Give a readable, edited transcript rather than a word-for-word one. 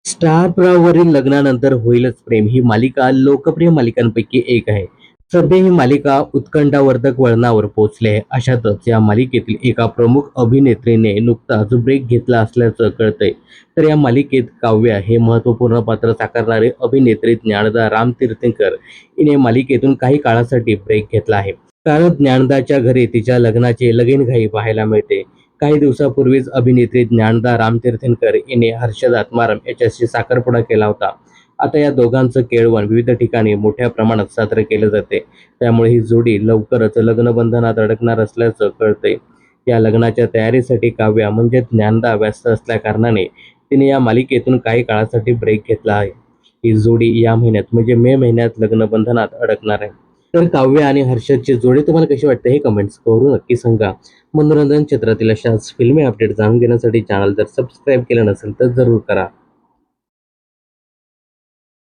Star प्रवाहावरील लग्नानंतर होईलच प्रेम ही मालिका लोकप्रिय मालिकांपैकी एक आहे. सध्या ही मालिका उत्कंठावर्धक वळणावर पोहोचली आहे. अशातच या मालिकेतील एका प्रमुख अभिनेत्रीने नुकताच ब्रेक घेतला असल्याचं कळतंय. तर या मालिकेत काव्या हे महत्त्वपूर्ण पात्र साकारणारे अभिनेत्री ज्ञानदा रामतीर्थकर हिने मालिकेतून काही काळासाठी ब्रेक घेतला आहे. कारण ज्ञानदाच्या घरी तिच्या लग्नाची लगीनघाई पाहायला मिळते. काही दिवसापूर्वीच अभिनेत्री ज्ञानदा रामतीर्थकर हिने हर्षद आत्माराम याच्याशी साखरपुडा केला होता. आता या दोघांचं केळवण विविध ठिकाणी मोठ्या प्रमाणात साजरे केले जाते. त्यामुळे ही जोडी लवकरच लग्नबंधनात अडकणार असल्याचं कळतंय. या लग्नाच्या तयारीसाठी काव्या म्हणजे ज्ञानदा व्यस्त असल्याकारणाने तिने या मालिकेतून काही काळासाठी ब्रेक घेतला आहे. ही जोडी या महिन्यात म्हणजे मे महिन्यात लग्नबंधनात अडकणार आहे. तर काव्या आणि हर्षदची जोडी तुम्हाला कशी वाटते हे कमेंट्स करून नक्की सांगा. मनोरंजन क्षेत्रातील अशाच फिल्मी अपडेट जाणून घेण्यासाठी चॅनल जर सबस्क्राईब केलं नसेल तर जरूर करा.